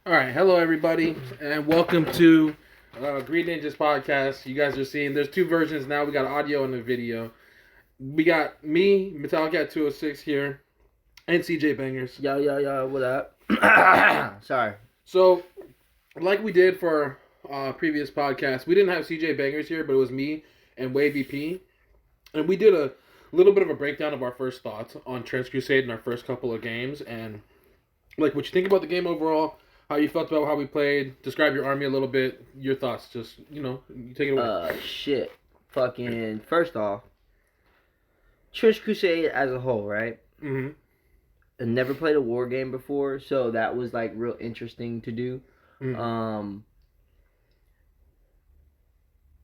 All right, hello everybody, and welcome to Green Ninjas podcast. You guys are seeing there's two versions now. We got audio and a video. We got me, Metallica 206 here, and cjbangerz. Yo, what up? Sorry. So, like we did for previous podcast, we didn't have cjbangerz here, but it was me and Wavy P, and we did a little bit of a breakdown of our first thoughts on Trench Crusade in our first couple of games, and like what you think about the game overall. How you felt about how we played? Describe your army a little bit. Your thoughts, just you take it away. Shit. Fucking. First off, Trench Crusade as a whole, right? Mm-hmm. I never played a war game before, so that was like real interesting to do. Mm-hmm.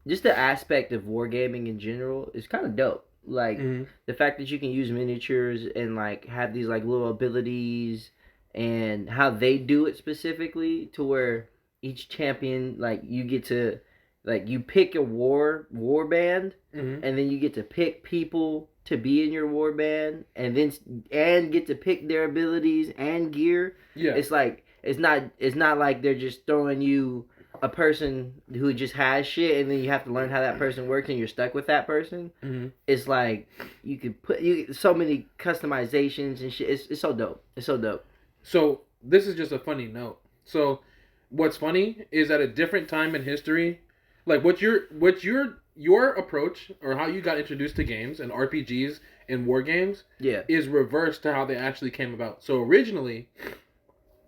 Just the aspect of wargaming in general is kind of dope. Like the fact that you can use miniatures and like have these like little abilities. And how they do it specifically to where each champion, like, you get to, like, you pick a war band, and then you get to pick people to be in your war band, and get to pick their abilities and gear. Yeah. It's like, it's not like they're just throwing you a person who just has shit, and then you have to learn how that person works, and you're stuck with that person. It's like, you could put, so many customizations and shit. It's so dope. It's so dope. So this is just a funny note. So what's funny is at a different time in history, like what's your approach or how you got introduced to games and RPGs and war games is reversed to how they actually came about. So originally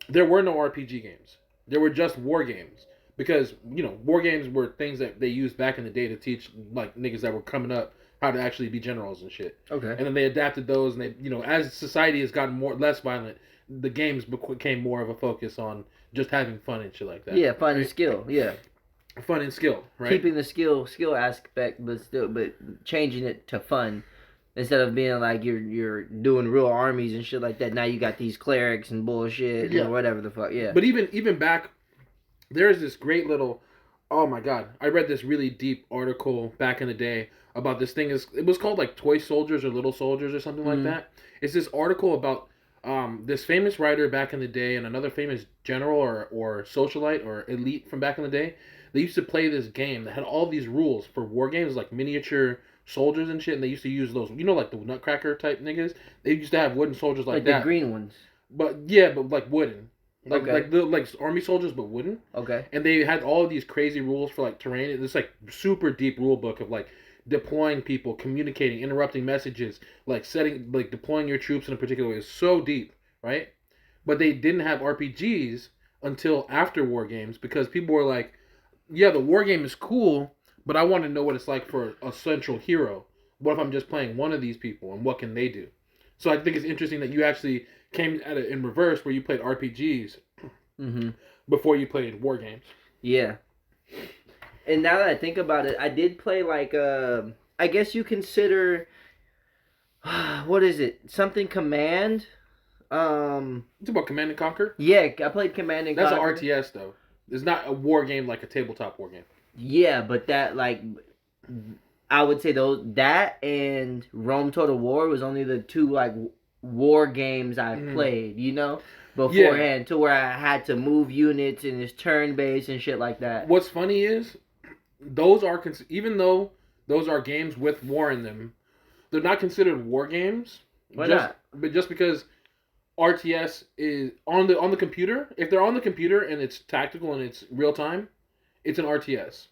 there were no RPG games. There were just war games. Because, war games were things that they used back in the day to teach like niggas that were coming up how to actually be generals and shit. Okay. And then they adapted those and they as society has gotten less violent, the games became more of a focus on just having fun and shit like that. Yeah, fun and skill. Yeah, fun and skill. Right. Keeping the skill aspect, but changing it to fun instead of being like you're doing real armies and shit like that. Now you got these clerics and bullshit or whatever the fuck. Yeah. But even back, there's this great little. Oh my god! I read this really deep article back in the day about this thing. It was called like Toy Soldiers or Little Soldiers or something like that. It's this article about. This famous writer back in the day and another famous general or socialite or elite from back in the day, they used to play this game that had all these rules for war games, like miniature soldiers and shit, and they used to use those, like the Nutcracker type niggas. They used to have wooden soldiers like that. The green ones. But like wooden. Like army soldiers but wooden. Okay. And they had all of these crazy rules for like terrain. It's like super deep rule book of like deploying people, communicating, interrupting messages, deploying your troops in a particular way is so deep, right? But they didn't have RPGs until after war games because people were like, yeah, the war game is cool, but I want to know what it's like for a central hero. What if I'm just playing one of these people and what can they do? So I think it's interesting that you actually came at it in reverse where you played RPGs before you played war games. Yeah. And now that I think about it, I did play like I guess you consider what is it? Something Command? It's about Command and Conquer? Yeah, I played Command and Conquer. That's an RTS though. It's not a war game like a tabletop war game. Yeah, but that like I would say that and Rome Total War was only the two like war games I played, beforehand to where I had to move units and it's turn based and shit like that. What's funny is those are even though those are games with war in them, they're not considered war games. Why not? But just because RTS is on the computer, if they're on the computer and it's tactical and it's real time, it's an RTS.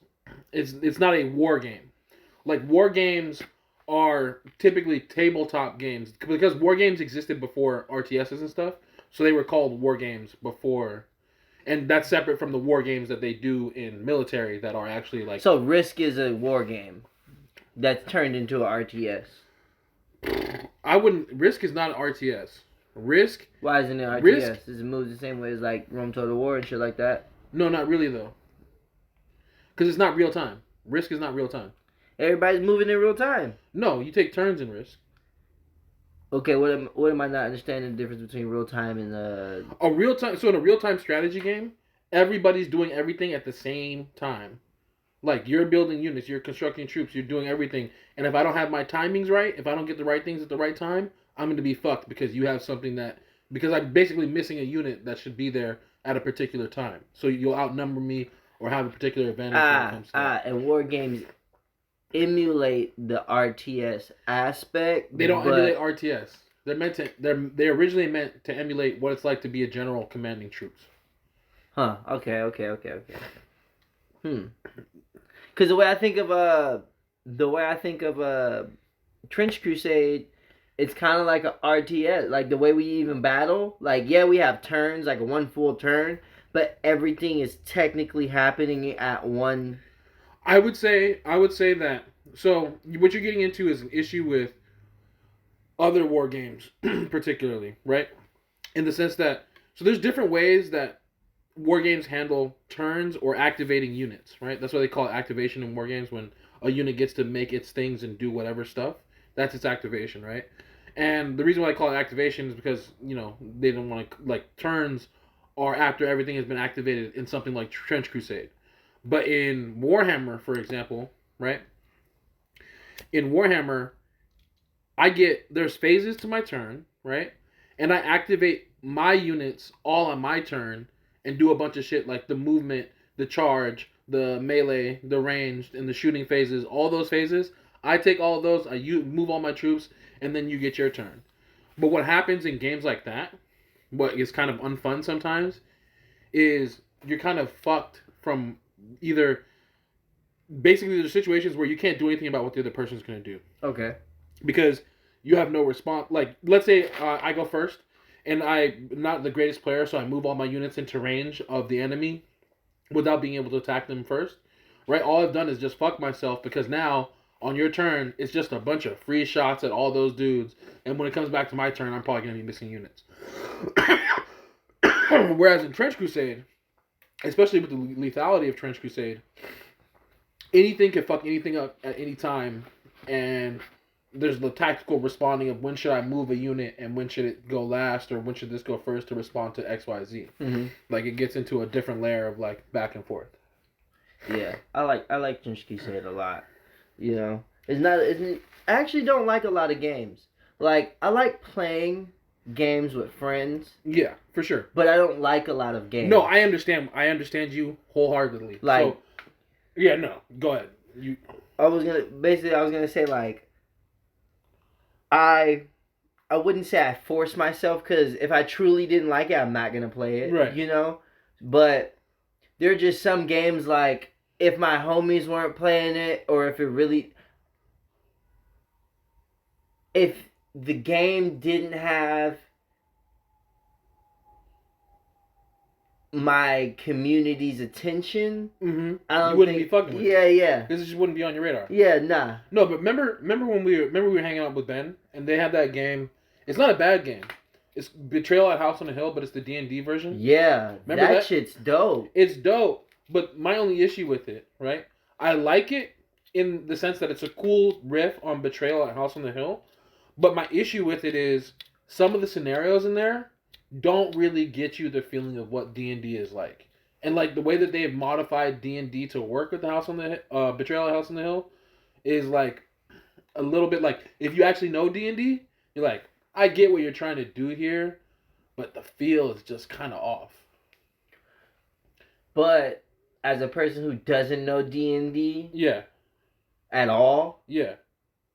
It's not a war game. Like war games are typically tabletop games because war games existed before RTSs and stuff, so they were called war games before. And that's separate from the war games that they do in military that are actually like... So Risk is a war game that's turned into an RTS. Risk is not an RTS. Risk... Why isn't it RTS? Does it move the same way as like Rome Total War and shit like that? No, not really though. Because it's not real time. Risk is not real time. Everybody's moving in real time. No, you take turns in Risk. Okay, what am I not understanding the difference between real time and a real time? So in a real time strategy game, everybody's doing everything at the same time. Like you're building units, you're constructing troops, you're doing everything. And if I don't have my timings right, if I don't get the right things at the right time, I'm going to be fucked because you have something because I'm basically missing a unit that should be there at a particular time. So you'll outnumber me or have a particular advantage when it comes to that. And war games emulate the RTS aspect. They don't emulate RTS. They're originally meant to emulate what it's like to be a general commanding troops. Huh. Okay. Because the way I think of Trench Crusade, it's kind of like a RTS. Like the way we even battle. Like yeah, we have turns, like a one full turn, but everything is technically happening at one. I would say that. So what you're getting into is an issue with other war games, particularly, right? In the sense that there's different ways that war games handle turns or activating units, right? That's why they call it activation in war games, when a unit gets to make its things and do whatever stuff. That's its activation, right? And the reason why I call it activation is because, they don't want to, like, turns are after everything has been activated in something like Trench Crusade. But in Warhammer, for example, right? In Warhammer, there's phases to my turn, right? And I activate my units all on my turn and do a bunch of shit like the movement, the charge, the melee, the ranged, and the shooting phases. All those phases, I take all of those, move all my troops, and then you get your turn. But what happens in games like that, what is kind of unfun sometimes, is you're kind of fucked from either... Basically, there's situations where you can't do anything about what the other person's going to do. Okay. Because you have no response. Like, let's say I go first, and I'm not the greatest player, so I move all my units into range of the enemy without being able to attack them first. Right? All I've done is just fuck myself, because now, on your turn, it's just a bunch of free shots at all those dudes. And when it comes back to my turn, I'm probably going to be missing units. Whereas in Trench Crusade, especially with the lethality of Trench Crusade, anything can fuck anything up at any time, and there's the tactical responding of when should I move a unit and when should it go last, or when should this go first to respond to XYZ. Mm-hmm. Like, it gets into a different layer of, like, back and forth. Yeah, I like Trench Crusade a lot. I actually don't like a lot of games. Like, I like playing games with friends. Yeah, for sure. But I don't like a lot of games. No, I understand you wholeheartedly. Like, so, yeah, no, go ahead. I was gonna say, like, I wouldn't say I forced myself, because if I truly didn't like it, I'm not gonna play it. Right. But there are just some games, like, if my homies weren't playing it, or if the game didn't have my community's attention, mm-hmm. I don't you wouldn't be fucking with it. Yeah. Because it just wouldn't be on your radar. Yeah, nah. No, but remember when we were hanging out with Ben, and they had that game. It's not a bad game. It's Betrayal at House on the Hill, but it's the D&D version. Yeah, remember that shit's dope. It's dope, but my only issue with it, right? I like it in the sense that it's a cool riff on Betrayal at House on the Hill, but my issue with it is some of the scenarios in there don't really get you the feeling of what D&D is like. And, like, the way that they have modified D&D to work with the Betrayal at House on the Hill is, like, a little bit like, if you actually know D&D, you're like, I get what you're trying to do here, but the feel is just kind of off. But as a person who doesn't know D&D, yeah, at all, yeah,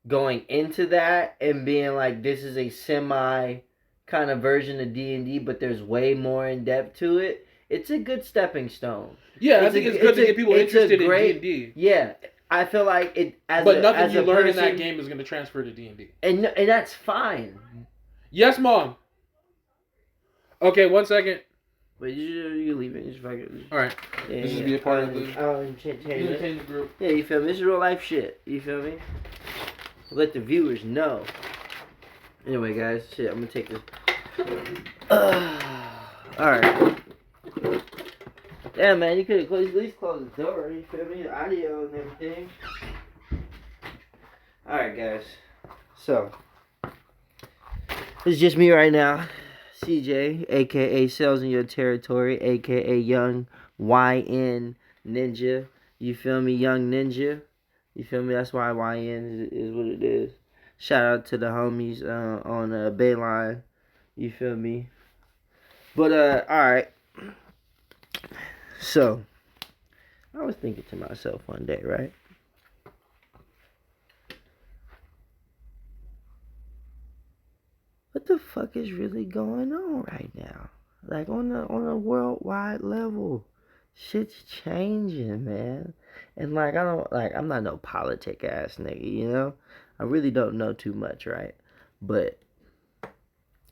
going into that and being like, this is a semi kind of version of D&D, but there's way more in depth to it. It's a good stepping stone. Yeah, I think it's good to get people interested in D&D. Yeah, I feel like it. But nothing you learn in that game is going to transfer to D&D. And that's fine. Yes, Mom. Okay, 1 second. Wait, you leave it. Just fucking. All right. Yeah, this is be a part of the. Change the group. Yeah, you feel me? This is real life shit. You feel me? Let the viewers know. Anyway, guys, shit, I'm gonna take this. Alright. Yeah, man, you could at least close the door. You feel me? The audio and everything. Alright, guys. So, this is just me right now. CJ, aka Sales in Your Territory, aka Young YN Ninja. You feel me? Young Ninja. You feel me? That's why YN is what it is. Shout out to the homies on Bayline. You feel me? But, alright. So I was thinking to myself one day, right? What the fuck is really going on right now? Like on a worldwide level, shit's changing, man. And like I'm not no politic ass nigga, you know. I really don't know too much, right? But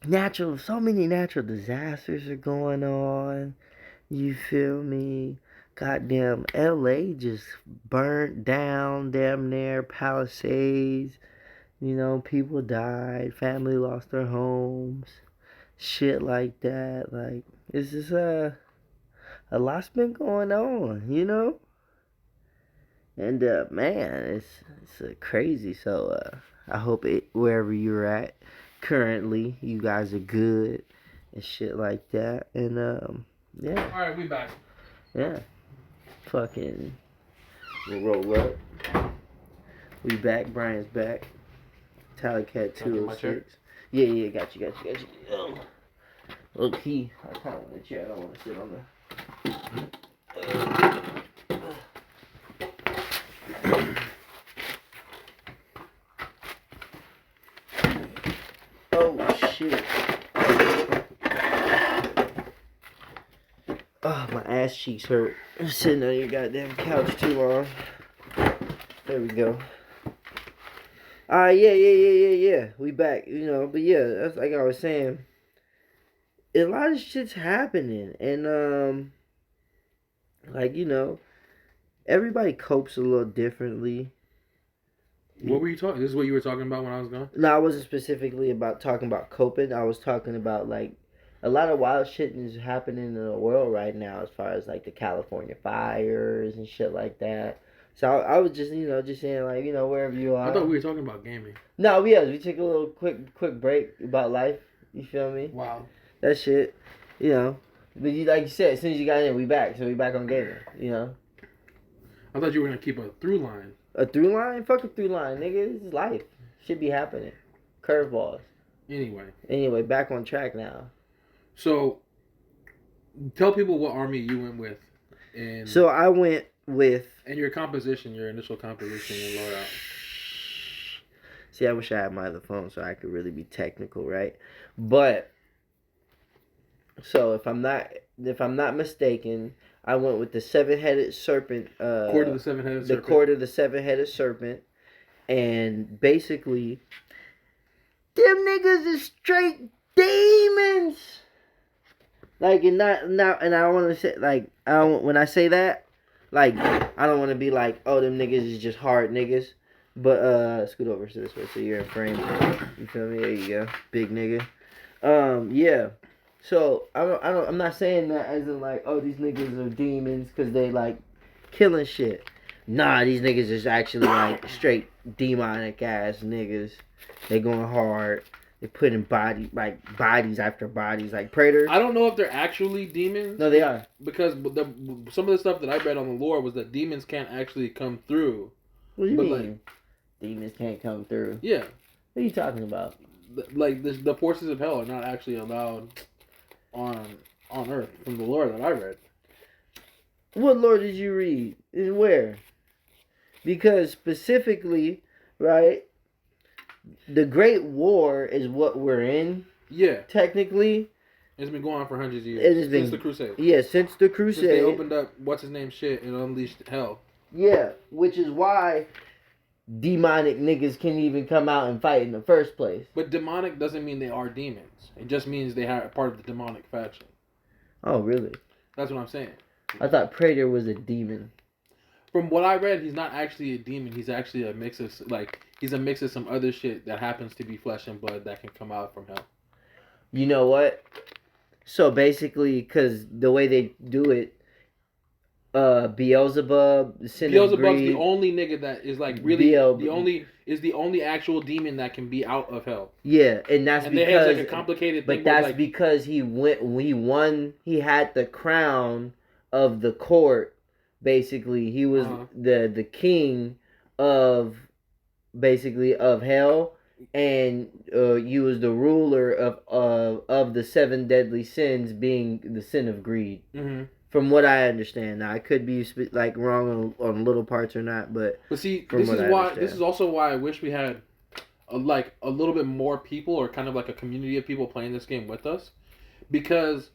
so many natural disasters are going on. You feel me? Goddamn, LA just burnt down, damn near Palisades. You know, people died, family lost their homes, shit like that. Like, it's just a lot's been going on, you know. And man, it's crazy. So I hope wherever you're at currently, you guys are good and shit like that. And yeah. All right, we back. Yeah. Fucking. We'll roll up. We back. Brian's back. Tallycat 206. Yeah, got you. Look, I kind of in the chair. I don't want to sit on the. Oh shit. Oh, my ass cheeks hurt. I'm sitting on your goddamn couch too long. There we go. Yeah. We back, you know. But yeah, that's like I was saying. A lot of shit's happening, and like you know, everybody copes a little differently. What were you talking? This is what you were talking about when I was gone? No, I wasn't specifically talking about coping. I was talking about like a lot of wild shit is happening in the world right now, as far as like the California fires and shit like that. So I was just just saying like wherever you are. I thought we were talking about gaming. No, we took a little quick break about life. You feel me? Wow. That shit, But like you said, as soon as you got in, we back. So we back on gaming. I thought you were gonna keep a through line. A through line? Fuck a through line, nigga. This is life. Should be happening. Curveballs. Anyway, back on track now. So, tell people what army you went with. And so I went with... And your initial composition in loadout. See, I wish I had my other phone so I could really be technical, right? But, so if I'm not mistaken, I went with the seven-headed serpent. Court of the seven-headed serpent. The court of the seven-headed serpent. And basically, them niggas is straight demons. Like, and I don't want to say, like, when I say that, like, I don't want to be like, oh, them niggas is just hard niggas. But, scoot over to this way so you're in frame. You feel me? There you go. Big nigga. Yeah. So, I'm not saying that as in like, oh, these niggas are demons because they like killing shit. Nah, these niggas is actually like straight demonic ass niggas. They going hard. They putting bodies after bodies like Praetor. I don't know if they're actually demons. No, they are. Because some of the stuff that I read on the lore was that demons can't actually come through. What do you mean? Demons can't come through? Yeah. What are you talking about? Like the forces of hell are not actually allowed on Earth from the lore that I read. What lore did you read? And where? Because specifically, right, the Great War is what we're in. Yeah. Technically. It's been going on for hundreds of years. Since the Crusade. Yeah, since the Crusade. Since they opened up what's-his-name shit and unleashed hell. Yeah, which is why demonic niggas can even come out and fight in the first place. But demonic doesn't mean they are demons. It just means they are part of the demonic faction. Oh, really? That's what I'm saying. I thought Praetor was a demon. From what I read, he's not actually a demon. He's actually a mix of some other shit that happens to be flesh and blood that can come out from hell. You know what? So basically, because the way they do it, Beelzebub, the sin of greed. Beelzebub's the only nigga that is like really the only actual demon that can be out of hell. Yeah, and that's because they have like a complicated thing. But that's because he won. He had the crown of the court. Basically, he was the king of hell, and he was the ruler of the seven deadly sins, being the sin of greed. Mm-hmm. From what I understand, now I could be like wrong on little parts or not, but see, from this what is I why. understand. This is also why I wish we had a little bit more people, or kind of like a community of people playing this game with us, because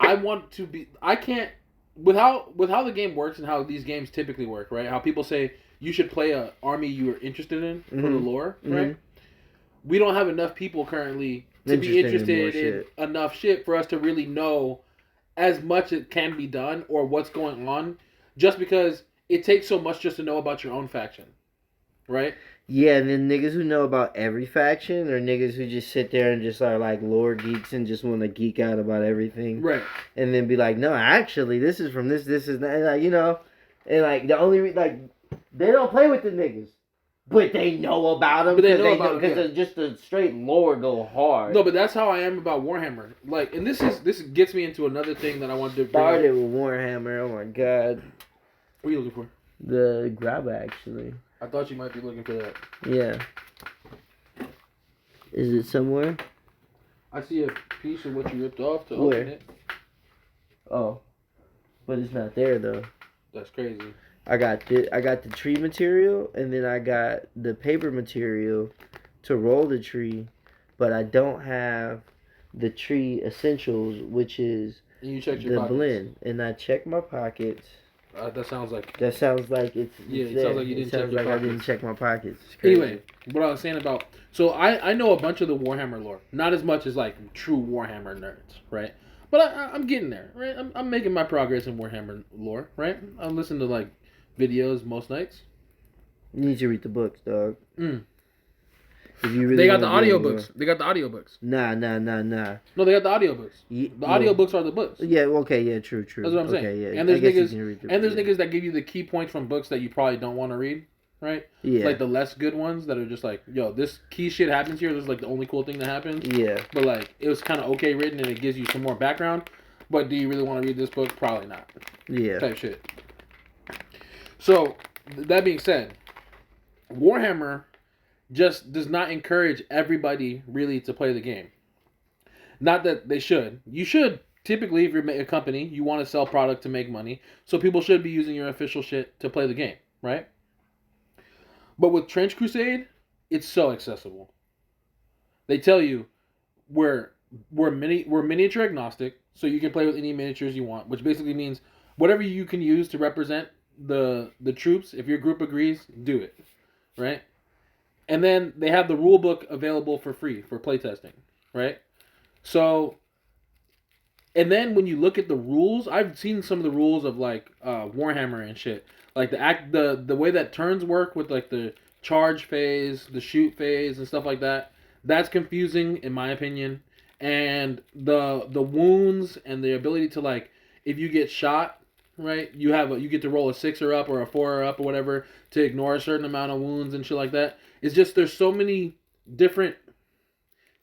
I want to be. I can't with how the game works and how these games typically work, right? How people say you should play a army you are interested in for the lore, right? We don't have enough people currently to be interested in enough shit for us to really know as much as can be done or what's going on, just because it takes so much just to know about your own faction, right? Yeah, and then niggas who know about every faction, or niggas who just sit there and just are like lore geeks and just want to geek out about everything, right? And then be like, no, actually, this is from this is that, and like, you know, and like the only like they don't play with the niggas, but they know about them because just the straight lore go hard. No, but that's how I am about Warhammer. Like, and this gets me into another thing that I wanted to bring started with Warhammer. Oh my god, what are you looking for? The grabber, actually. I thought you might be looking for that. Yeah. Is it somewhere? I see a piece of what you ripped off to Where? open it. Oh, but it's not there though. That's crazy. I got the tree material, and then I got the paper material to roll the tree, but I don't have the tree essentials, which is and you checked your the pockets. blend. And I checked my pockets. That sounds like it's it sounds like you didn't check your pockets. I didn't check my pockets. Anyway, what I was saying about I know a bunch of the Warhammer lore, not as much as like true Warhammer nerds, right? But I'm getting there, right? I'm making my progress in Warhammer lore, right? I listen to like videos most nights. You need to read the books, dog. If you really they got the audiobooks. They got the audiobooks. Nah. No, they got the audiobooks. The audiobooks are the books. Yeah, okay, yeah, true. That's what I'm saying. Okay, yeah. And there's niggas that give you the key points from books that you probably don't want to read, right? Yeah. Like the less good ones that are just like, yo, this key shit happens here. This is like the only cool thing that happens. Yeah. But like, it was kind of okay written and it gives you some more background. But do you really want to read this book? Probably not. Yeah. Type shit. So, that being said, Warhammer just does not encourage everybody really to play the game. Not that they should. You should. Typically, if you're a company, you want to sell product to make money. So people should be using your official shit to play the game, right? But with Trench Crusade, it's so accessible. They tell you we're miniature agnostic, so you can play with any miniatures you want, which basically means whatever you can use to represent the troops, if your group agrees, do it, right? And then they have the rule book available for free for playtesting, right? So, and then when you look at the rules, I've seen some of the rules of like Warhammer and shit, like the way that turns work with like the charge phase, the shoot phase, and stuff like that. That's confusing in my opinion. And the wounds and the ability to like, if you get shot, right, you get to roll a 6 or up or a 4 or up or whatever to ignore a certain amount of wounds and shit like that. It's just there's so many different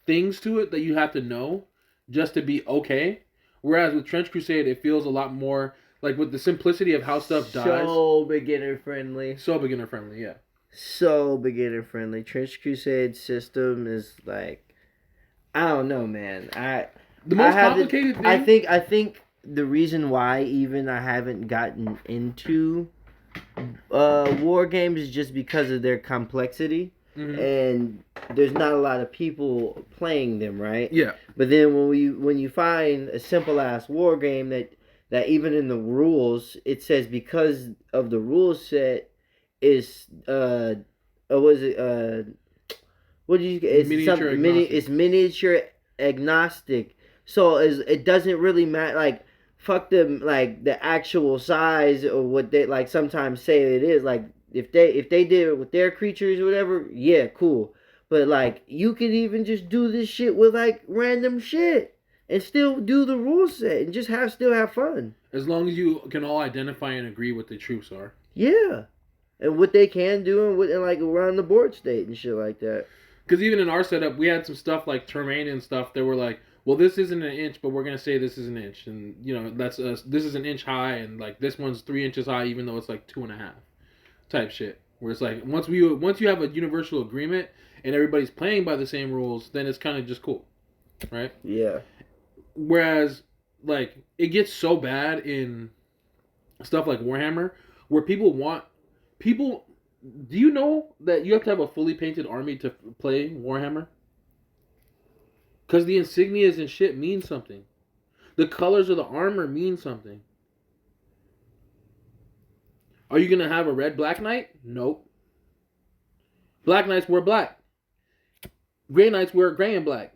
things to it that you have to know just to be okay. Whereas with Trench Crusade, it feels a lot more like with the simplicity of how stuff dies. So beginner friendly. So beginner friendly, yeah. So beginner friendly. Trench Crusade system is like, I don't know, man. The most complicated thing. I think the reason why even I haven't gotten into war games is just because of their complexity. Mm-hmm. And there's not a lot of people playing them, right? Yeah. But then when you find a simple ass war game that even in the rules it says because of the rule set is it's miniature agnostic. So it doesn't really matter, like, fuck them, like the actual size or what they like sometimes say it is. Like if they did it with their creatures or whatever, yeah, cool. But like you could even just do this shit with like random shit and still do the rule set and just still have fun. As long as you can all identify and agree what the troops are. Yeah. And what they can do and like around the board state and shit like that. Because even in our setup, we had some stuff like terrain and stuff that were like, well, this isn't an inch, but we're gonna say this is an inch, and you know this is an inch high, and like this one's 3 inches high, even though it's like 2.5, type shit. Where it's like once you have a universal agreement and everybody's playing by the same rules, then it's kind of just cool, right? Yeah. Whereas like it gets so bad in stuff like Warhammer where people. Do you know that you have to have a fully painted army to play Warhammer? Because the insignias and shit mean something. The colors of the armor mean something. Are you gonna have a red Black Knight? Nope. Black Knights wear black. Grey Knights wear gray and black.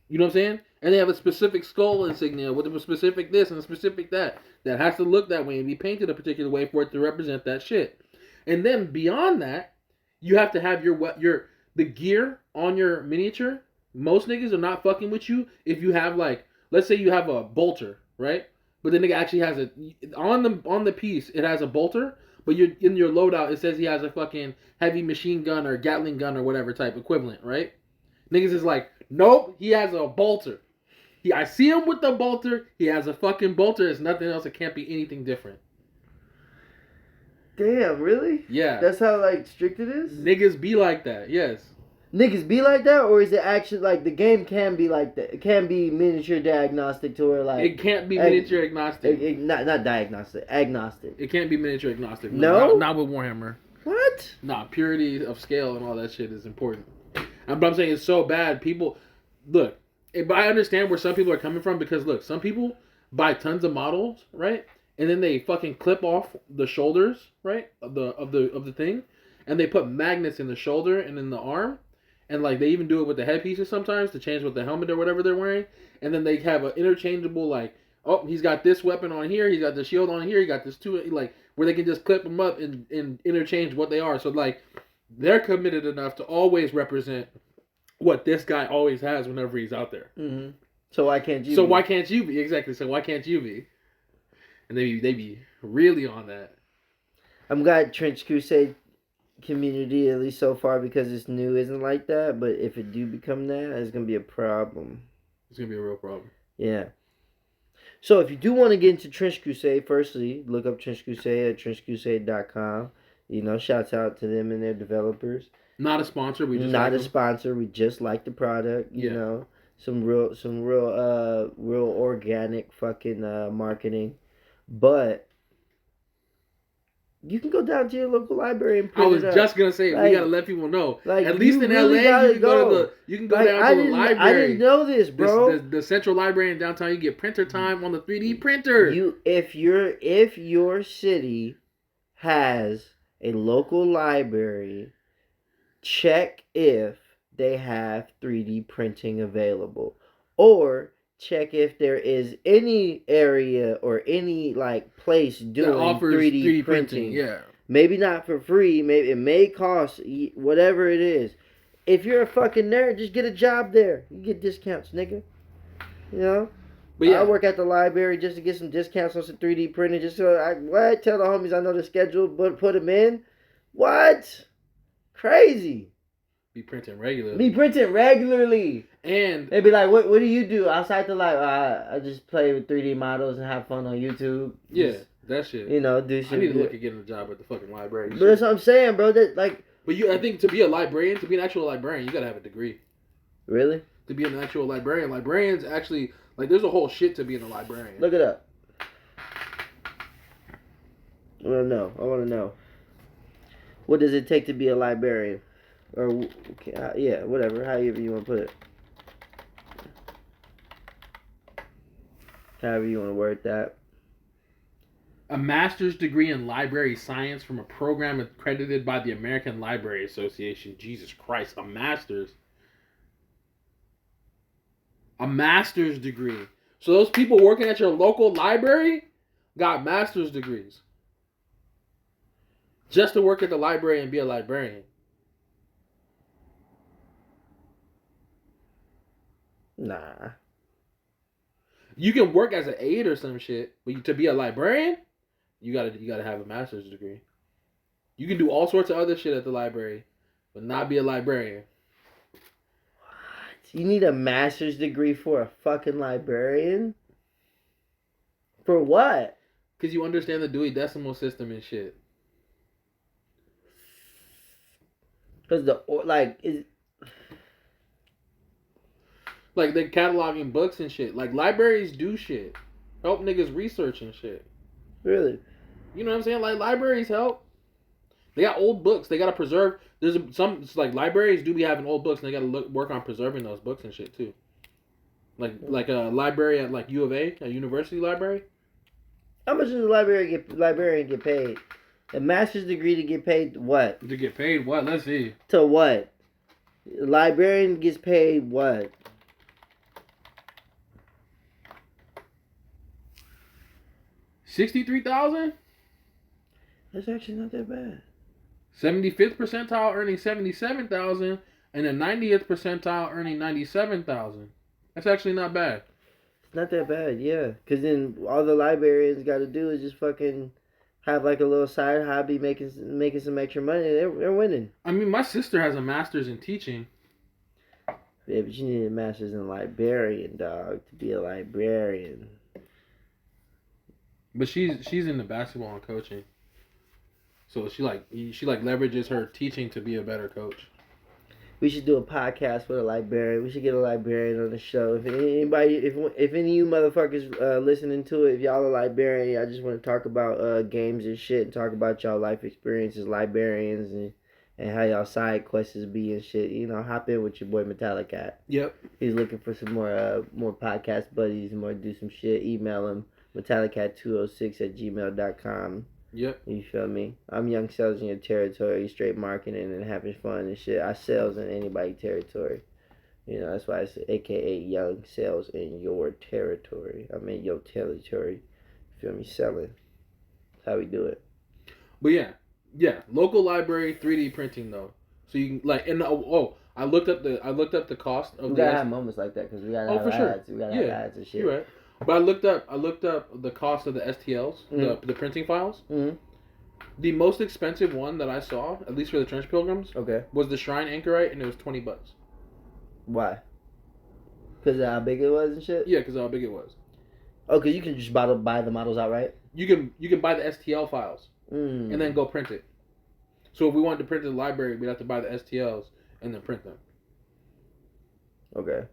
You know what I'm saying? And they have a specific skull insignia with a specific this and a specific that. That has to look that way and be painted a particular way for it to represent that shit. And then beyond that, you have to have your the gear on your miniature. Most niggas are not fucking with you if you have like, let's say you have a bolter, right? But the nigga actually has a on the piece it has a bolter, but you're in your loadout it says he has a fucking heavy machine gun or Gatling gun or whatever type equivalent, right? Niggas is like, nope, he has a bolter. I see him with the bolter. He has a fucking bolter. There's nothing else. It can't be anything different. Damn, really? Yeah. That's how like strict it is? Niggas be like that, yes. Niggas be like that, or is it actually like the game can be like that? It can be miniature diagnostic to where like it can't be miniature agnostic. Not diagnostic, agnostic. It can't be miniature agnostic. No, not with Warhammer. What? Nah, purity of scale and all that shit is important. But I'm saying it's so bad. People look. But I understand where some people are coming from because look, some people buy tons of models, right? And then they fucking clip off the shoulders, right, of the thing, and they put magnets in the shoulder and in the arm, and like they even do it with the headpieces sometimes to change with the helmet or whatever they're wearing, and then they have an interchangeable like, oh, he's got this weapon on here, he's got the shield on here, he got this too, like where they can just clip them up and interchange what they are. So like they're committed enough to always represent what this guy always has whenever he's out there. Mm-hmm. So why can't you? So why can't you be exactly? So why can't you be? And they be really on that. I'm glad Trench Crusade community, at least so far, because it's new, isn't like that. But if it do become that, it's gonna be a problem. It's gonna be a real problem. Yeah. So if you do want to get into Trench Crusade, firstly, look up Trench Crusade at trenchcrusade.com. You know, shouts out to them and their developers. Not a sponsor. We just not a sponsor. We just like the product. You know, some real organic fucking marketing. But you can go down to your local library and print I was just gonna say, we gotta let people know. Like, at least in LA, you can go down to the library. I didn't know this, bro. The central library in downtown, you get printer time on the 3D printer. If your city has a local library, check if they have 3D printing available, or check if there is any area or any like place doing 3D printing. Yeah. Maybe not for free. Maybe it may cost whatever it is. If you're a fucking nerd, just get a job there. You get discounts, nigga. You know? But yeah. I work at the library just to get some discounts on some 3D printing. Just so tell the homies I know the schedule, but put them in. What? Crazy. Be printing regularly. And they'd be like, what do you do outside the life? I just play with 3D models and have fun on YouTube. Yeah, that shit. You know, do shit. I need to look at getting a job at the fucking library. But that's what I'm saying, bro. That like. But I think to be an actual librarian, you gotta have a degree. Really? To be an actual librarian, librarians actually like there's a whole shit to being a librarian. Look it up. I want to know. What does it take to be a librarian? Or, whatever. However you want to put it. However you want to word that. A master's degree in library science from a program accredited by the American Library Association. Jesus Christ, a master's. A master's degree. So those people working at your local library got master's degrees. Just to work at the library and be a librarian. Nah. You can work as an aide or some shit, but to be a librarian, you gotta have a master's degree. You can do all sorts of other shit at the library, but not be a librarian. What? You need a master's degree for a fucking librarian? For what? Because you understand the Dewey Decimal System and shit. Because Like they're cataloging books and shit. Like libraries do shit. Help niggas research and shit. Really? You know what I'm saying? Like libraries help. They got old books. They gotta preserve. Some like libraries do be having old books, and they gotta work on preserving those books and shit too. Like a library at like U of A, a university library. How much does a librarian get paid? A master's degree to get paid what? To get paid what? Let's see. To what? A librarian gets paid what? $63,000. That's actually not that bad. 75th percentile earning 77,000, and the 90th percentile earning 97,000. That's actually not bad. It's not that bad, yeah. Because then all the librarians got to do is just fucking have like a little side hobby, making some extra money. They're winning. I mean, my sister has a master's in teaching. Yeah, but you need a master's in librarian, dog, to be a librarian. But she's into basketball and coaching. So she leverages her teaching to be a better coach. We should do a podcast with a librarian. We should get a librarian on the show. If anybody, if any of you motherfuckers listening to it, if y'all a librarian, I just want to talk about games and shit, and talk about y'all life experiences, librarians, and how y'all side quests be and shit. You know, hop in with your boy Metallicat. Yep. He's looking for some more podcast buddies, more do some shit. Email him metallicat206@gmail.com. Yep. You feel me? I'm young sales in your territory, straight marketing and having fun and shit. I sales in anybody territory. You know, that's why it's AKA young sales in your territory. I'm in your territory. You feel me? Selling. That's how we do it. But yeah, local library 3D printing though. So you can I looked up the cost of we gotta have moments like that because we gotta have for sure. ads. We gotta have ads and shit. You're right. But I looked up the cost of the STLs, the printing files. Mm-hmm. The most expensive one that I saw, at least for the Trench Pilgrims, was the Shrine Anchorite, and it was $20. Why? Because of how big it was and shit? Yeah, because of how big it was. Oh, because you can just buy the models outright? You can buy the STL files and then go print it. So if we wanted to print in the library, we'd have to buy the STLs and then print them. Okay.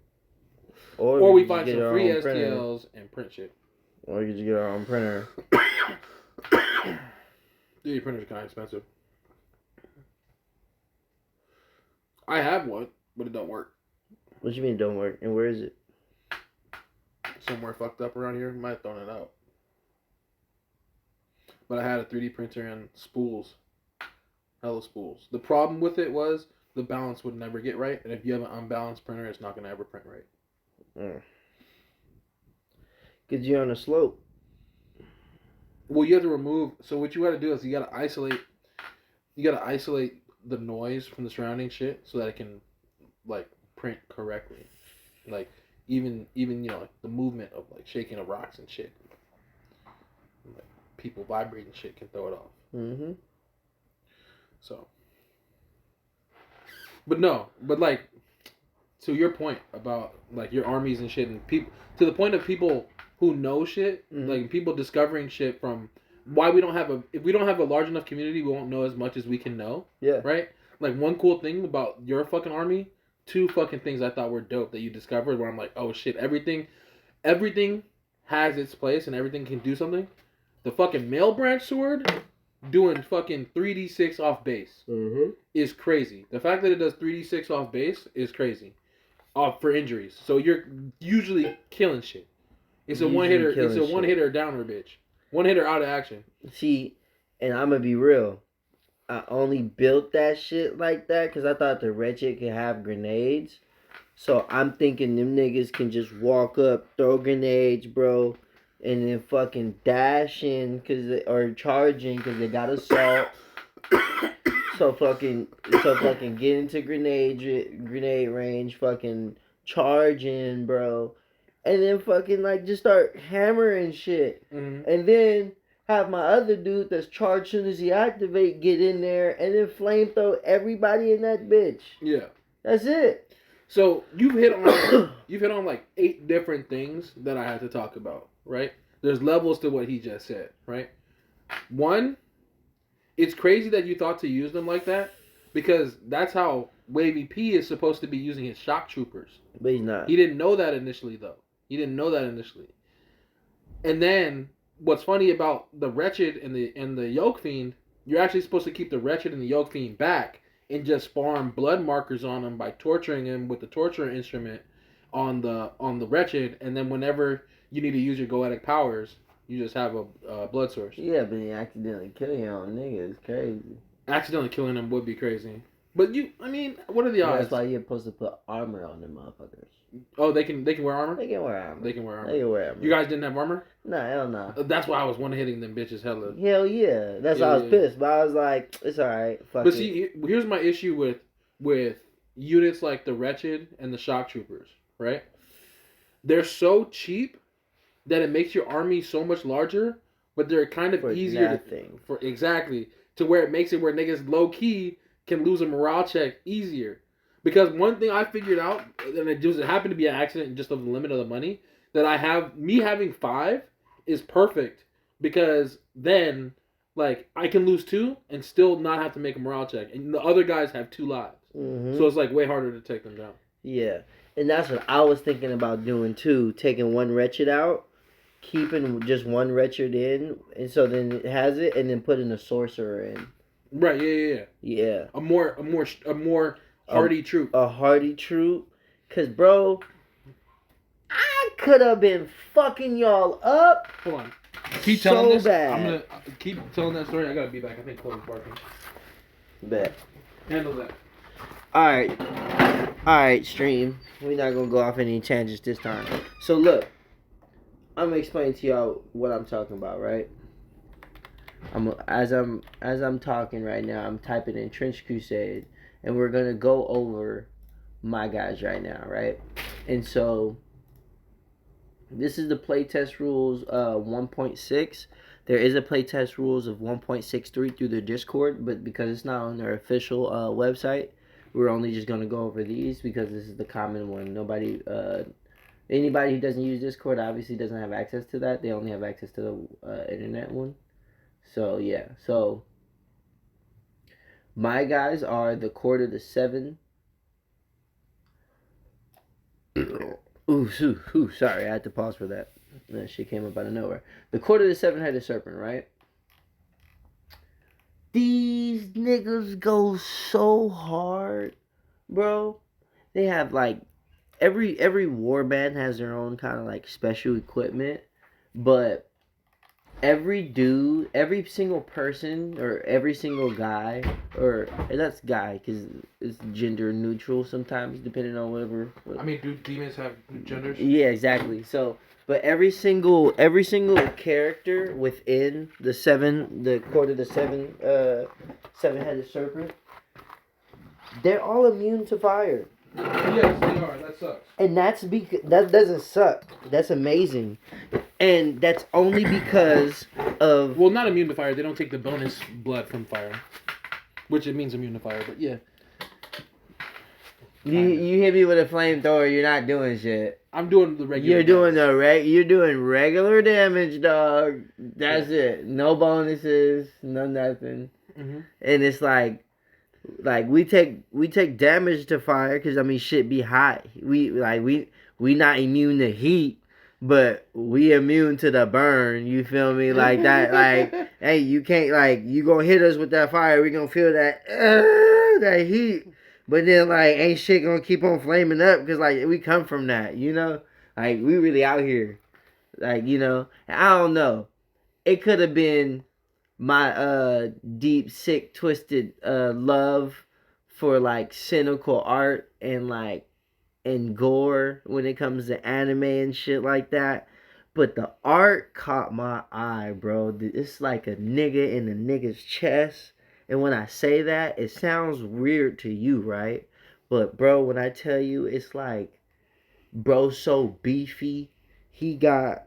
Or we find some free STLs and print shit. Or you just get our own printer. Dude, printers are kind of expensive. I have one, but it don't work. What you mean it don't work? And where is it? Somewhere fucked up around here. Might have thrown it out. But I had a 3D printer and spools. Hella spools. The problem with it was the balance would never get right. And if you have an unbalanced printer, it's not going to ever print right. Because you're on a slope. Well, you have to remove. So what you got to do is you got to isolate the noise from the surrounding shit so that it can like print correctly. Like even you know like the movement of like shaking of rocks and shit. Like, people vibrating shit can throw it off. Mm-hmm. So. But like to your point about like your armies and shit and people to the point of people who know shit, like people discovering shit from why we don't have if we don't have a large enough community, we won't know as much as we can know. Yeah. Right? Like one cool thing about your fucking army, two fucking things I thought were dope that you discovered where I'm like, oh shit, everything has its place and everything can do something. The fucking male branch sword doing fucking 3d6 off base is crazy. The fact that it does 3d6 off base is crazy. For injuries. So you're usually killing shit. It's a one hitter. It's a one hitter downer, bitch. One hitter out of action. See, and I'm gonna be real. I only built that shit like that because I thought the wretched could have grenades. So I'm thinking them niggas can just walk up, throw grenades, bro, and then fucking dash in or charge in because they got assault. So fucking get into grenade range, fucking charge in, bro. And then fucking like just start hammering shit. And then have my other dude that's charged soon as he activate get in there and then flame throw everybody in that bitch. Yeah. That's it. So you've hit on like 8 different things that I had to talk about, right? There's levels to what he just said, right? One, it's crazy that you thought to use them like that, because that's how Wavy P is supposed to be using his shock troopers. But he's not. He didn't know that initially, though. He didn't know that initially. And then what's funny about the Wretched and the Yoke Fiend, you're actually supposed to keep the Wretched and the Yoke Fiend back and just farm blood markers on him by torturing him with the torture instrument on the Wretched, and then whenever you need to use your goetic powers, you just have a blood source. Yeah, but he accidentally killing your own nigga is crazy. Accidentally killing him would be crazy. But what are the odds? That's why you're supposed to put armor on them motherfuckers. Oh, they can wear armor? They can wear armor. They can wear armor. They can wear armor. You guys didn't have armor? No, hell no. That's why I was one-hitting them bitches hella. Hell yeah. That's why I was pissed. But I was like, it's alright. Fuck it. See, here's my issue with units like the Wretched and the Shock Troopers, right? They're so cheap that it makes your army so much larger, but they're kind of easier to where it makes it where niggas low-key can lose a morale check easier. Because one thing I figured out, and it just happened to be an accident just of the limit of the money, that having 5 is perfect. Because then, like, I can lose 2 and still not have to make a morale check. And the other guys have 2 lives. Mm-hmm. So it's, like, way harder to take them down. Yeah. And that's what I was thinking about doing, too. Taking one Wretched out, keeping just one Wretched in, and so then it has it, and then putting a Sorcerer in. Right, yeah. Yeah. A more hardy troop. A hardy troop. Because, bro, I could have been fucking y'all up. Hold on. Keep telling this. Bad. I'm going to keep telling that story. I got to be back. I think Chloe's barking. Bet. Handle that. Alright, stream. We're not going to go off any tangents this time. So, look. I'm going to explain to y'all what I'm talking about, right? As I'm talking right now, I'm typing in Trench Crusade, and we're gonna go over my guys right now, right? And so this is the playtest rules 1.6. There is a playtest rules of 1.63 through the Discord, but because it's not on their official website, we're only just gonna go over these because this is the common one. Anybody who doesn't use Discord obviously doesn't have access to that. They only have access to the internet one. So, yeah. So, my guys are the Court of the Seven. Sorry. I had to pause for that. That shit came up out of nowhere. The Court of the Seven-Headed Serpent, right? These niggas go so hard, bro. They have, like, every warband has their own kind of, like, special equipment. But every single person, or every single guy, and that's guy because it's gender neutral sometimes, depending on whatever. I mean, do demons have genders? Yeah, exactly. So, but every single character within the Court of the Seven-Headed Serpent, they're all immune to fire. Yes, they are. That sucks. And that doesn't suck. That's amazing. And that's only because of... Well, not immune to fire. They don't take the bonus blood from fire. Which it means immune to fire, but yeah. You hit me with a flamethrower, you're not doing shit. I'm doing the regular. You're doing regular damage, dog. That's it. No bonuses, no nothing. Mm-hmm. And it's like we take damage to fire because I mean shit be hot. We not immune to heat, but we immune to the burn. You feel me? Like that. Like hey, you can't you gonna hit us with that fire. We gonna feel that heat. But then like ain't shit gonna keep on flaming up because like we come from that. You know, like we really out here. Like you know, I don't know. It could have been my deep, sick, twisted love for like cynical art and gore when it comes to anime and shit like that. But the art caught my eye, bro. It's like a nigga in a nigga's chest. And when I say that, it sounds weird to you, right? But bro, when I tell you, it's like, bro, so beefy. He got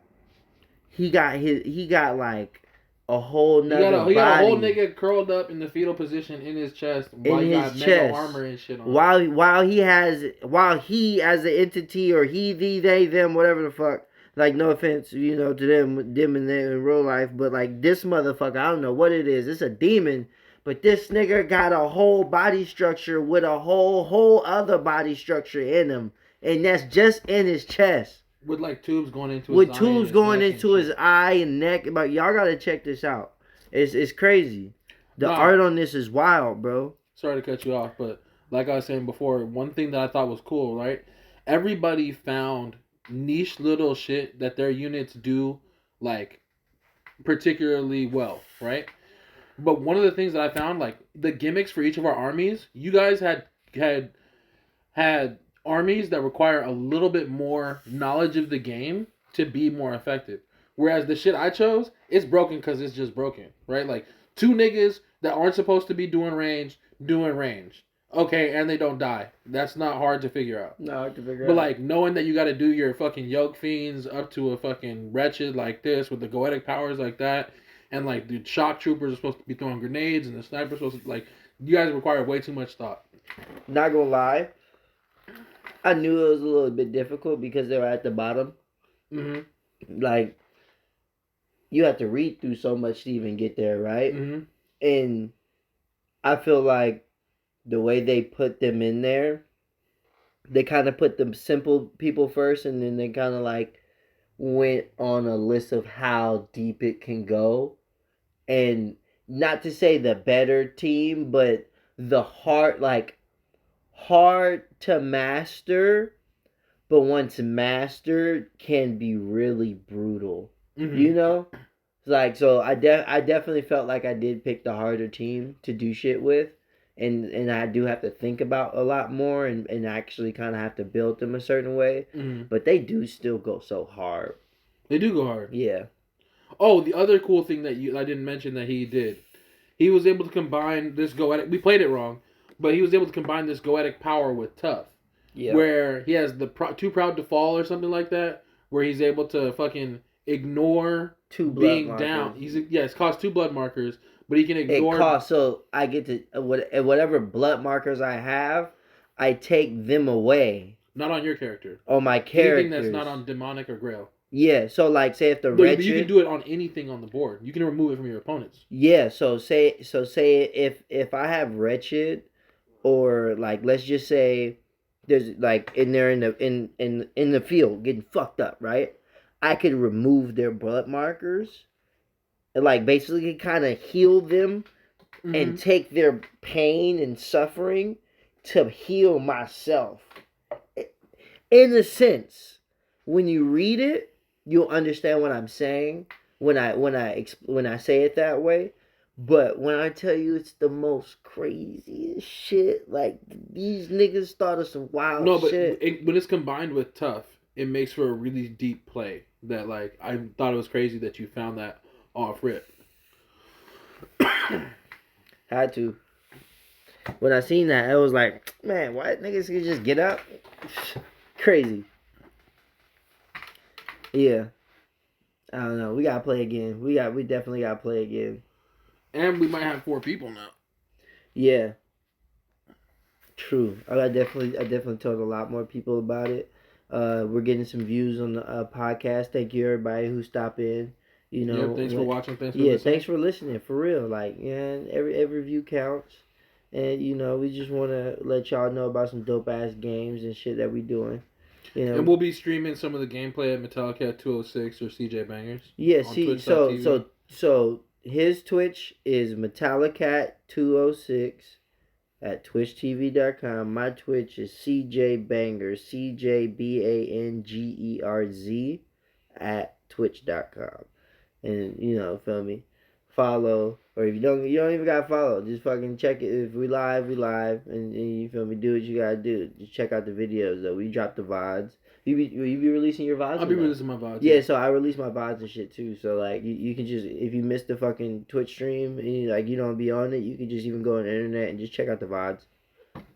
like a whole nother he got a whole body nigga curled up in the fetal position in his chest while he got mega armor and shit on. While he as an entity or he, they, them, whatever the fuck. Like no offense, you know, to them in real life, but like this motherfucker, I don't know what it is. It's a demon, But this nigga got a whole body structure with a whole other body structure in him, and that's just in his chest. With like tubes going into with his eye tubes and going his into his eye and neck. But y'all gotta check this out. It's crazy. The art on this is wild, bro. Sorry to cut you off, but like I was saying before, one thing that I thought was cool, right? Everybody found niche little shit that their units do like particularly well, right? But one of the things that I found, like the gimmicks for each of our armies, you guys had armies that require a little bit more knowledge of the game to be more effective. Whereas the shit I chose, it's broken because it's just broken, right? Like two niggas that aren't supposed to be doing range, doing range. Okay, and they don't die. That's not hard to figure out. Not hard to figure out. But like knowing that you got to do your fucking yoke fiends up to a fucking wretched like this with the goetic powers like that, and like the shock troopers are supposed to be throwing grenades and the snipers supposed to like, you guys require way too much thought. Not gonna lie, I knew it was a little bit difficult because they were at the bottom. Mm-hmm. Like, you have to read through so much to even get there, right? Mm-hmm. And I feel like the way they put them in there, they kind of put the simple people first, and then they kind of like went on a list of how deep it can go. And not to say the better team, but the hard to master, but once mastered can be really brutal. Mm-hmm. You know? Like, so I definitely felt like I did pick the harder team to do shit with. And I do have to think about a lot more and actually kind of have to build them a certain way. Mm-hmm. But they do still go so hard. They do go hard. Yeah. Oh, the other cool thing that I didn't mention that he did, he was able to combine this goetic. We played it wrong, but he was able to combine this goetic power with tough. Yeah. Where he has the too proud to fall or something like that, where he's able to fucking ignore being down. It's cost 2 blood markers, but he can ignore. It costs, so I get to whatever blood markers I have, I take them away. Not on your character. On my character. Anything that's not on demonic or grail. Yeah, so like say if the wretched, you can do it on anything on the board. You can remove it from your opponents. Yeah, so say if I have wretched, or like let's just say there's like in there in the field getting fucked up, right? I could remove their blood markers and like basically kind of heal them and take their pain and suffering to heal myself. In a sense, when you read it, you'll understand what I'm saying when I say it that way. But when I tell you it's the most craziest shit, like these niggas thought of some wild shit. No, but when it's combined with tough, it makes for a really deep play. That like I thought it was crazy that you found that off rip. Had to. When I seen that, I was like, man, what niggas can just get up? Crazy. Yeah. I don't know. We gotta play again. We definitely gotta play again. And we might have 4 people now. Yeah. True. I definitely told a lot more people about it. We're getting some views on the podcast. Thank you everybody who stopped in. You know. Thanks for watching. Thanks for listening. For real. Like, yeah, every view counts. And you know, we just want to let y'all know about some dope ass games and shit that we doing. You know, and we'll be streaming some of the gameplay at Metallica 206 or cjbangerz. Yeah, so his Twitch is Metallicat 206 at twitchtv.com. My Twitch is cjbangerz, cjbangerz at twitch.com. And you know, feel me? Follow, or if you don't even gotta follow. Just fucking check it. If we live, and you feel me? Do what you gotta do. Just check out the videos though. We drop the VODs. Will you be releasing your VODs? I'll be releasing my VODs. Yeah, so I release my VODs and shit too. So like you can just, if you missed the fucking Twitch stream and you don't be on it, you can just even go on the internet and just check out the VODs.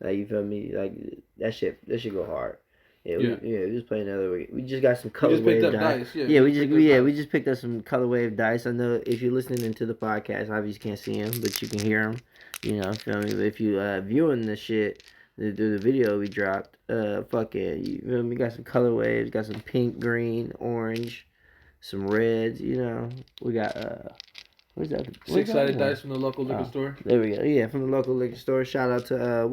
Like, you feel me? Like that shit go hard. Yeah, we just play another week. We just got some color wave dice. We just picked up some color wave dice. I know if you're listening to the podcast, obviously you can't see them, but you can hear them. You know, feel me? But if you viewing the shit, the video we dropped, fuck it. You feel me? We got some color waves. Got some pink, green, orange, some reds. You know, we got Where's that? Six-sided dice from the local liquor store. There we go. Yeah, from the local liquor store. Shout out to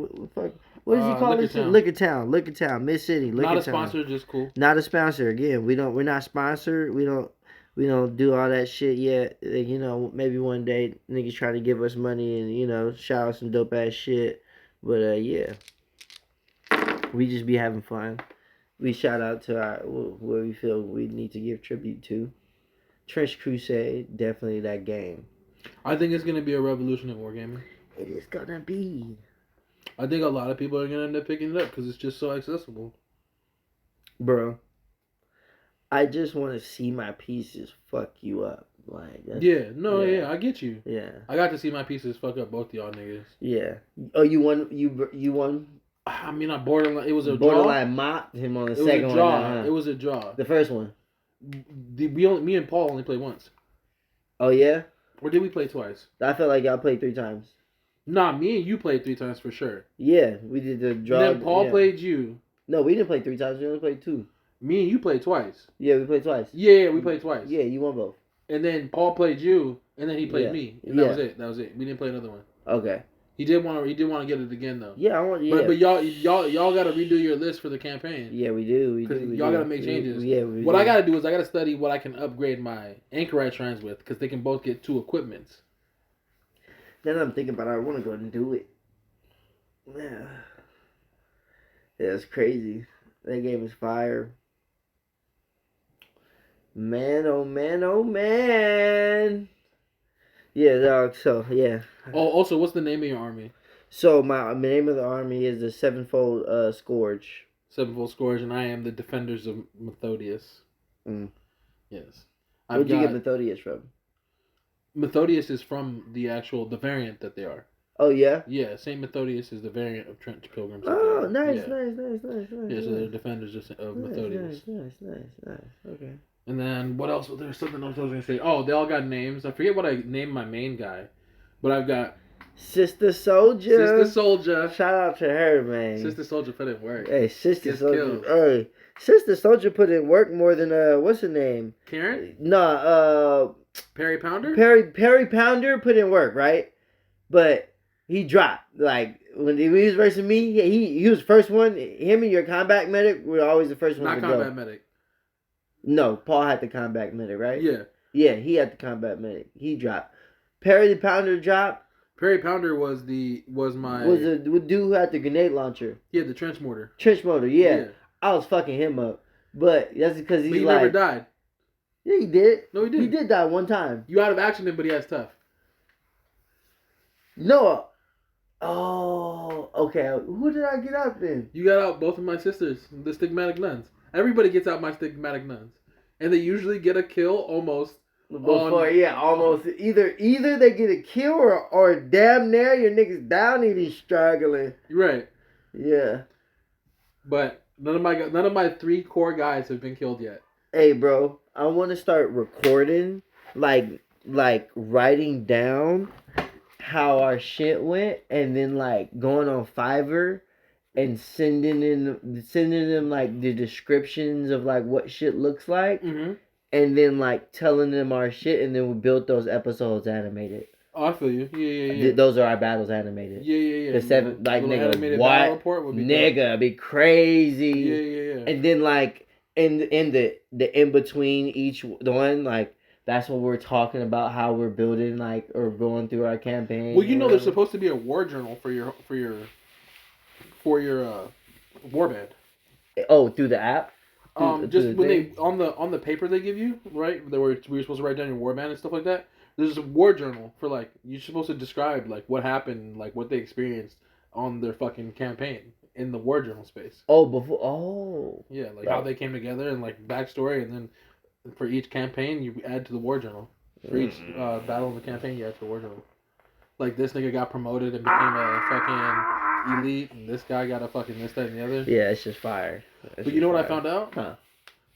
what does he call Liquor this? Town. Liquor Town, Mid City. Not a sponsor, just cool. Not a sponsor. Again, we're not sponsored. We don't do all that shit yet. You know, maybe one day niggas try to give us money and, you know, shout out some dope ass shit. But yeah, we just be having fun. We shout out to our where we feel we need to give tribute to. Trench Crusade, definitely that game. I think it's gonna be a revolution in wargaming. It is gonna be. I think a lot of people are gonna end up picking it up because it's just so accessible. Bro, I just want to see my pieces fuck you up. Like, I get you. Yeah. I got to see my pieces fuck up both y'all niggas. Yeah. Oh, you won. You won. I mean, I borderline. It was a borderline mopped him on the second one. Huh? It was a draw. The first one. Me and Paul only played once. Oh yeah. Or did we play twice? I felt like y'all played 3 times. Nah, me and you played 3 times for sure. Yeah, we did the draw. And then Paul played you. No, we didn't play 3 times. We only played 2. Me and you played twice. Yeah, we played twice. Yeah, we played twice. Yeah, you won both. And then Paul played you, and then he played me. And that was it. We didn't play another one. Okay. He did want to get it again though. Yeah, I want. Yeah. But y'all got to redo your list for the campaign. Yeah, we do. Y'all got to make changes. What I got to do is I got to study what I can upgrade my Anchorite shrines with, because they can both get 2 equipments. Then I'm thinking about it. I want to go and do it. Yeah, it's crazy. That game is fire. Man, oh man, oh man. Yeah, dog. So yeah. Oh, also, what's the name of your army? So my name of the army is the Sevenfold Scourge. Sevenfold Scourge, and I am the Defenders of Methodius. Yes. Where'd you get Methodius from? Methodius is from the variant that they are. Oh yeah. Yeah, Saint Methodius is the variant of Trench Pilgrims. Oh, nice. Yeah, so they're Defenders of Methodius. Nice. Okay. And then what else? There's something else I was gonna say. Oh, they all got names. I forget what I named my main guy, but I've got Sister Soldier. Shout out to her, man. Sister Soldier put in work. Hey, Sister Soldier. Hey, Sister Soldier put in work more than what's her name? Karen? Nah, Perry Pounder. Perry Pounder put in work, right? But he dropped. Like when he was versing me, he was the first one. Him and your combat medic were always the first one to go. Not combat medic. No, Paul had the combat medic, right? Yeah. Yeah, he had the combat medic. He dropped. Perry the Pounder dropped. Perry Pounder was the dude who had the grenade launcher. Yeah, the trench mortar. Yeah. I was fucking him up, but that's because he's never died. Yeah, he did. No, he didn't. He did die one time. You out of action him, but he has tough. No. Oh, okay. Who did I get out then? You got out both of my sisters, the stigmatic nuns. Everybody gets out my stigmatic nuns, and they usually get a kill almost. Almost. Either they get a kill or damn near your niggas down and he's struggling. Right. Yeah. But none of my 3 core guys have been killed yet. Hey, bro, I want to start recording, like writing down how our shit went, and then like going on Fiverr and sending them like the descriptions of like what shit looks like. Mm-hmm. And then, like, telling them our shit, and then we built those episodes animated. Oh, I feel you. Yeah. Those are our battles animated. Yeah. The 7, like, nigga, what? Nigga, be crazy. Yeah. And then, like, in the in-between each one, like, that's what we're talking about, how we're building, like, or going through our campaign. Well, you know, there's supposed to be a war journal for your warband. Oh, through the app? Just when they on the paper they give you, right? Where you're supposed to write down your warband and stuff like that. There's a war journal for like you're supposed to describe like what happened, like what they experienced on their fucking campaign in the war journal space. Yeah, like how they came together and like backstory, and then for each campaign you add to the war journal. For each battle in the campaign you add to the war journal. Like this nigga got promoted and became a fucking elite, and this guy got a fucking this, that, and the other. Yeah, it's just fire. But you know what I found out? Huh?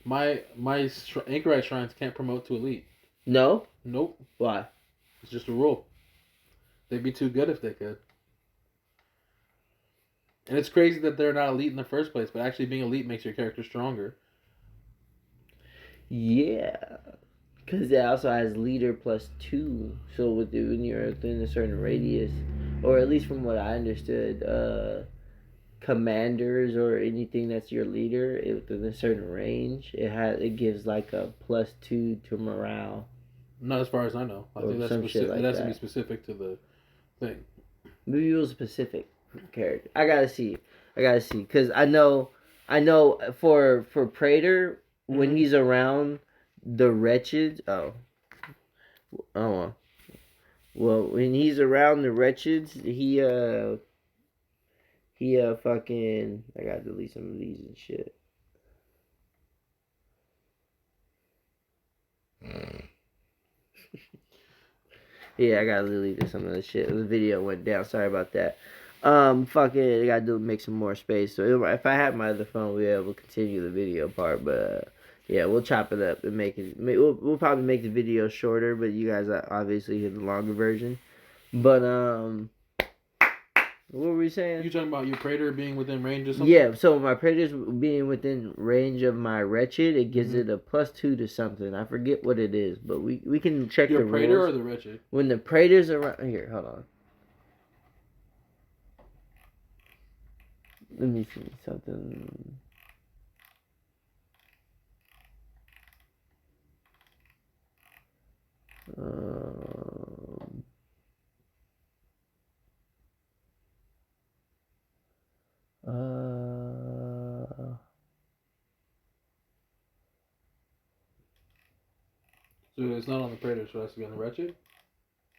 My Anchorite shrines can't promote to elite. No? Nope. Why? It's just a rule. They'd be too good if they could. And it's crazy that they're not elite in the first place, but actually being elite makes your character stronger. Yeah. Because it also has leader +2. So when you're within a certain radius, or at least from what I understood, commanders or anything that's your leader within a certain range, it gives like a +2 to morale. Not as far as I know. I Or think that's some shit specific. It like has to be that. specific to the thing. Maybe it was specific character. I gotta see. Cause I know for Praetor when he's around the wretched. Oh, well, when he's around the wretched, he fucking. I gotta delete some of these and shit. Yeah, I gotta delete some of the shit. The video went down. Sorry about that. Fucking, I gotta make some more space. So if I had my other phone, we'd be able to continue the video part. But yeah, we'll chop it up and make it. We'll probably make the video shorter, but you guys obviously hear the longer version. But what were we saying? You talking about your Praetor being within range or something? Yeah, so my Praetor's being within range of my Wretched, it gives it a +2 to something. I forget what it is, but we can check your the Praetor rules. or the Wretched? When the Praetor's around... Here, hold on. Let me see something... So it's not on the Praetor, so it has to be on the Wretched?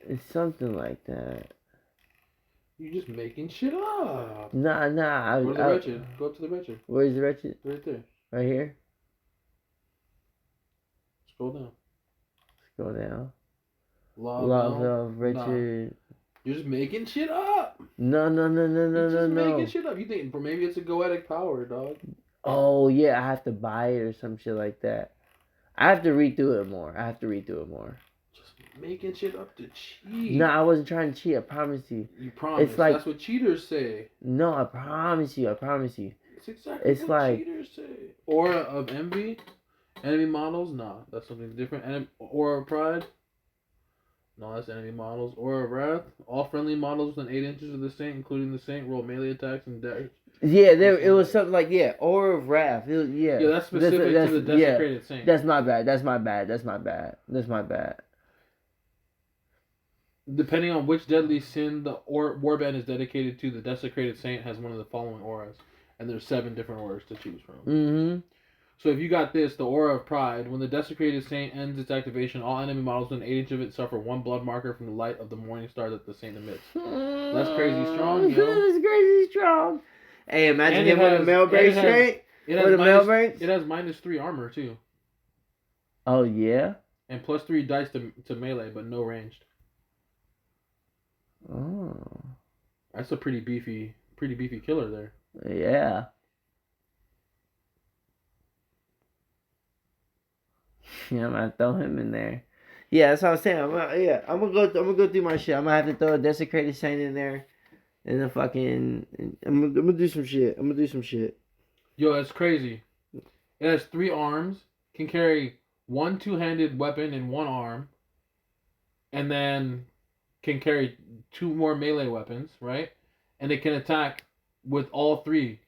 It's something like that. You just making shit up. Nah. Go to the Wretched. Go up to the Wretched. Where's the Wretched? Right there. Right here? Scroll down. Scroll down. Love of Wretched. Nah. You're just making shit up. No. You're just making shit up. You think maybe it's a goetic power, dog? Oh yeah, I have to buy it or some shit like that. I have to read through it more. Just making shit up to cheat. No, I wasn't trying to cheat. I promise you. You promise. It's like, that's what cheaters say. No, I promise you. It's exactly It's what like, cheaters say. Aura of envy, enemy models. Nah, that's something different. Aura of pride. No, that's enemy models. Aura of wrath. All friendly models within 8 inches of the saint, including the saint, roll melee attacks and daggers. yeah, it was something like Aura of Wrath. Yeah, that's specific to the desecrated saint. That's my bad. Depending on which deadly sin the warband is dedicated to, the desecrated saint has one of the following auras, and there's 7 different auras to choose from. Mm-hmm. So if you got this, the aura of pride, when the desecrated saint ends its activation, all enemy models within 8 inches of it suffer 1 blood marker from the light of the morning star that the saint emits. That's crazy strong, yo. That's crazy strong. Hey, imagine him with a male brain straight. It has -3 armor too. Oh yeah. And +3 dice to melee, but no ranged. Oh. That's a pretty beefy killer there. Yeah. Yeah, I'm gonna throw him in there. Yeah, that's what I was saying. I'm gonna go through my shit. I'm gonna have to throw a desecrated saint in there, and then fucking. I'm gonna do some shit. Yo, that's crazy. It has 3 arms, can carry 1 2-handed weapon in 1 arm, and then can carry 2 more melee weapons, right? And it can attack with all 3.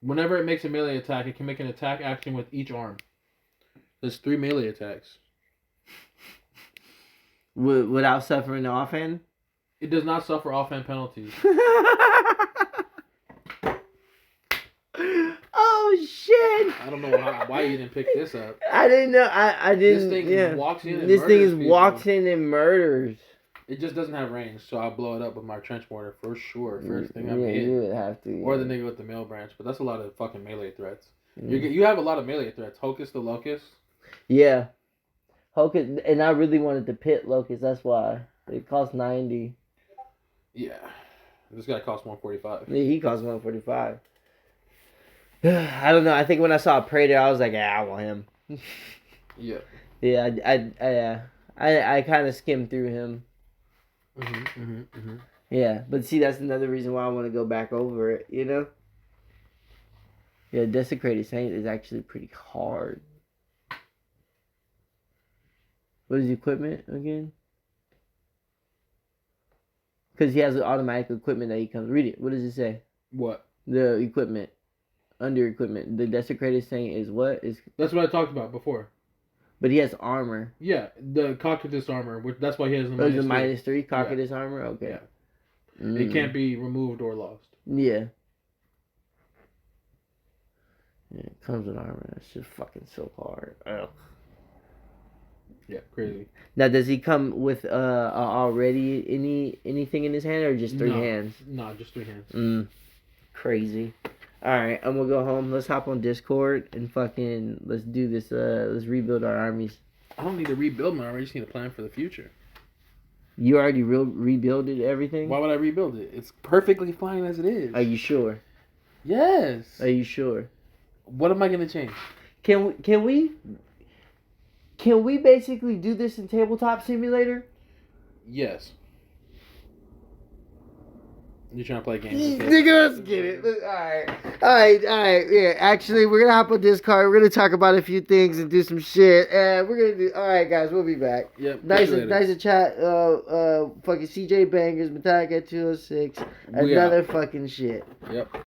Whenever it makes a melee attack, it can make an attack action with each arm. There's 3 melee attacks. Without suffering the offhand? It does not suffer offhand penalties. Oh shit! I don't know why you didn't pick this up. I didn't know. I didn't. This thing walks in and This thing murders people. walks in and murders. It just doesn't have range, so I'll blow it up with my trench mortar for sure. First thing I'm you would have to. Or the nigga with the mail branch, but that's a lot of fucking melee threats. You have a lot of melee threats. Hocus the Locust. Yeah. Hocus, and I really wanted to pit Locust, that's why. It cost 90. Yeah. This guy costs 145. Yeah, he costs 145. I don't know. I think when I saw Praetor, I was like, I want him. Yeah. Yeah, I kind of skimmed through him. Yeah, but see, that's another reason why I want to go back over it, you know? Yeah, Desecrated Saint is actually pretty hard. What is the equipment again? Because he has an automatic equipment that he comes. Read it. What does it say? What? The equipment. Under equipment. The desecrated saint is what? That's what I talked about before. But he has armor. Yeah, the Cocytus armor. Which, that's why he has the Oh, minus the three. -3 Cocytus armor? Okay. Yeah. It can't be removed or lost. Yeah. Yeah, it comes with armor. That's just fucking so hard. Ugh. Yeah, crazy. Now, does he come with already anything in his hand or just three hands? No, just 3 hands. Crazy. All right, I'm gonna go home. Let's hop on Discord and fucking let's do this. Let's rebuild our armies. I don't need to rebuild my army. I just need a plan for the future. You already rebuilded everything? Why would I rebuild it? It's perfectly fine as it is. Are you sure? Yes. Are you sure? What am I gonna change? Can we basically do this in Tabletop Simulator? Yes. You trying to play games? Nigga, let's get it. Alright. Yeah, actually, we're gonna hop on Discord. We're gonna talk about a few things and do some shit. And we're gonna do. Alright, guys, we'll be back. Yep. Nice to chat. Fucking cjbangerz, Metallica 206. Another fucking shit. Yep.